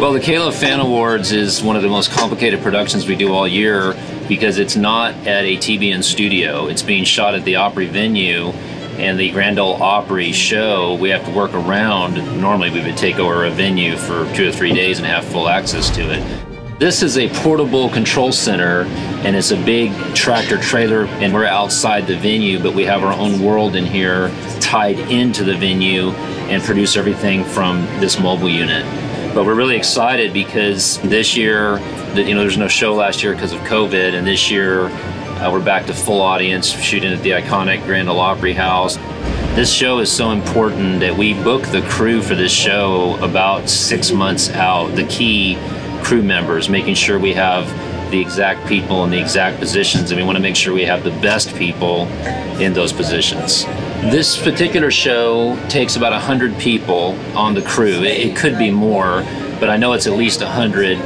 Well, the Caleb Fan Awards is one of the most complicated productions we do all year because it's not at a TBN studio. It's being shot at the Opry venue, and the Grand Ole Opry show we have to work around. Normally we would take over a venue for 2 or 3 days and have full access to it. This is a portable control center, and it's a big tractor trailer, and we're outside the venue, but we have our own world in here tied into the venue and produce everything from this mobile unit. But we're really excited because this year, there's no show last year because of COVID, and this year we're back to full audience, shooting at the iconic Grand Ole Opry House. This show is so important that we book the crew for this show about 6 months out, the key crew members, making sure we have the exact people in the exact positions, and we want to make sure we have the best people in those positions. This particular show takes about 100 people on the crew. It could be more, but I know it's at least 100.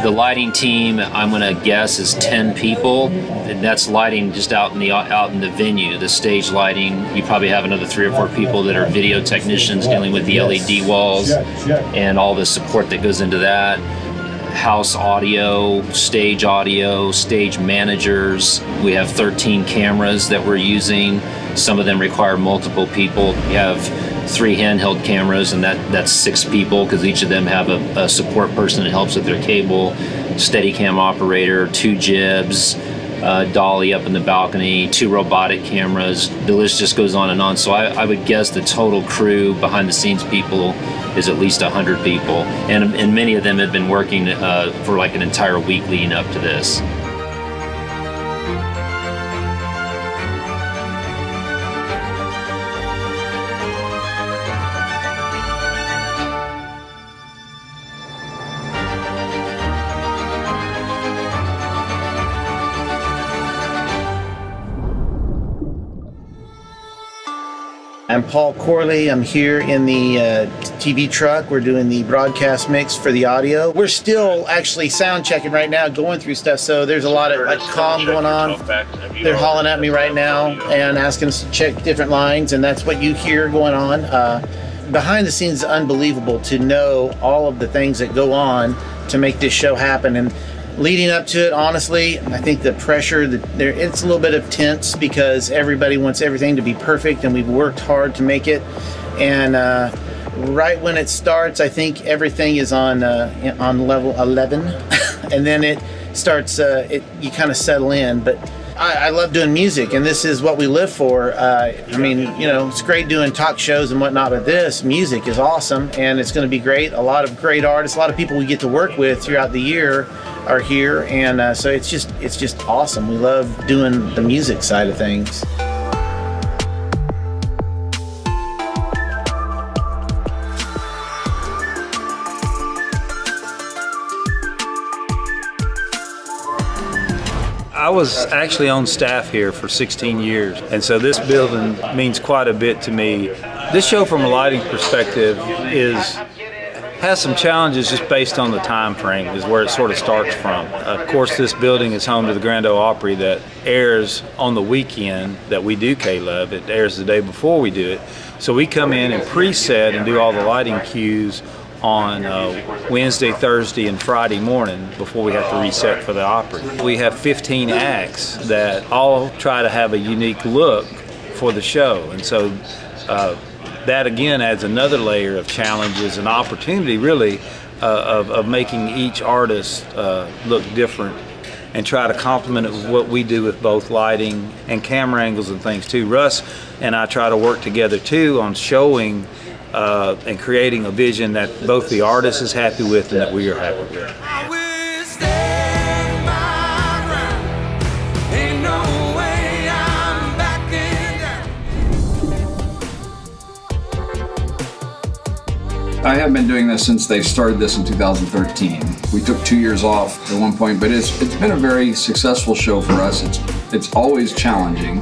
The lighting team, I'm going to guess, is 10 people. And that's lighting just out in the venue, the stage lighting. You probably have another 3 or 4 people that are video technicians dealing with the LED walls and all the support that goes into that. House audio, stage managers. We have 13 cameras that we're using. Some of them require multiple people. We have 3 handheld cameras, and that's 6 people because each of them have a support person that helps with their cable, Steadicam operator, 2 jibs, dolly up in the balcony, 2 robotic cameras. The list just goes on and on. So I would guess the total crew, behind the scenes people, is at least 100 people. And many of them have been working for like an entire week leading up to this. I'm Paul CORLEY. I'm here in the TV truck. We're doing the broadcast mix for the audio. We're still actually sound checking right now, going through stuff, so there's a lot of comm going on. They're hollering at me right now and asking us to check different lines, and that's what you hear going on. Behind the scenes is unbelievable to know all of the things that go on to make this show happen. And leading up to it, honestly, I think the pressure, it's a little bit of tense because everybody wants everything to be perfect, and we've worked hard to make it. And right when it starts, I think everything is on level 11, and then it starts. You kind of settle in. But I love doing music, and this is what we live for. I mean, it's great doing talk shows and whatnot, but this music is awesome, and it's going to be great. A lot of great artists, a lot of people we get to work with throughout the year are here, and so it's just awesome. We love doing the music side of things. I was actually on staff here for 16 years, and so this building means quite a bit to me. This show, from a lighting perspective, has some challenges just based on the time frame, is where it sort of starts from. Of course, this building is home to the Grand Ole Opry that airs on the weekend that we do K-Love. It airs the day before we do it. So we come in and preset and do all the lighting cues on Wednesday, Thursday, and Friday morning before we have to reset for the Opry. We have 15 acts that all try to have a unique look for the show, and so that again adds another layer of challenges and opportunity, really, of making each artist look different and try to complement it with what we do with both lighting and camera angles and things too. Russ and I try to work together too on showing and creating a vision that both the artist is happy with and that we are happy with. I have been doing this since they started this in 2013. We took 2 years off at one point, but it's been a very successful show for us. It's always challenging.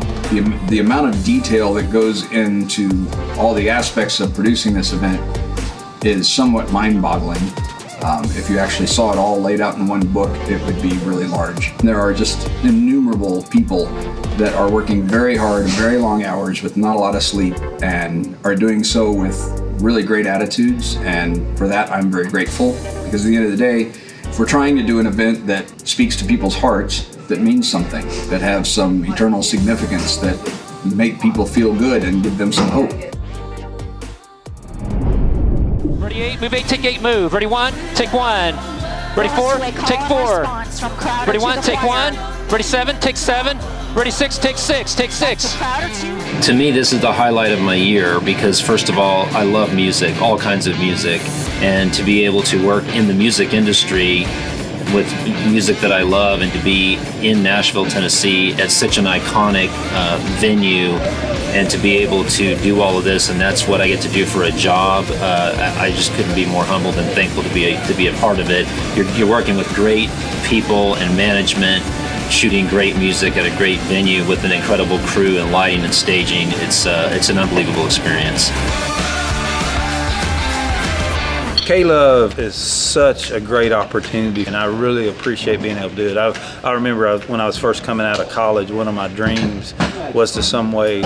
The amount of detail that goes into all the aspects of producing this event is somewhat mind-boggling. If you actually saw it all laid out in one book, it would be really large. There are just innumerable people that are working very hard, very long hours with not a lot of sleep, and are doing so with really great attitudes, and for that I'm very grateful, because at the end of the day, if we're trying to do an event that speaks to people's hearts, that means something, that have some eternal significance, that make people feel good and give them some hope. Ready 8, move 8, take 8, move. Ready 1, take 1. Ready 4, take 4. Ready 1, take 1. Ready 7, take 7. Ready 6, take 6, take 6. To me, this is the highlight of my year because, first of all, I love music, all kinds of music, and to be able to work in the music industry with music that I love and to be in Nashville, Tennessee at such an iconic venue, and to be able to do all of this, and that's what I get to do for a job. I just couldn't be more humbled and thankful to be a part of it. You're working with great people and management, shooting great music at a great venue with an incredible crew and lighting and staging. It's an unbelievable experience. K-Love is such a great opportunity, and I really appreciate being able to do it. I remember when I was first coming out of college, one of my dreams was to some way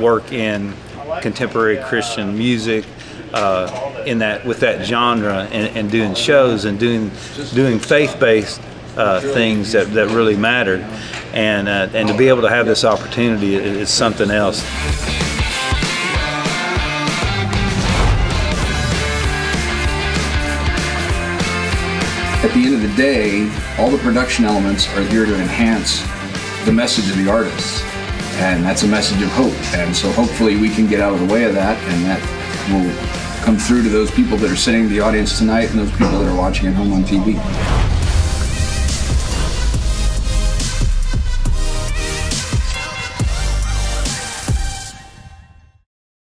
work in contemporary Christian music, with that genre, and doing shows and doing faith-based things that really mattered, and to be able to have this opportunity is something else. At the end of the day, all the production elements are here to enhance the message of the artists, and that's a message of hope. And so hopefully we can get out of the way of that, and that will come through to those people that are sitting in the audience tonight and those people that are watching at home on TV.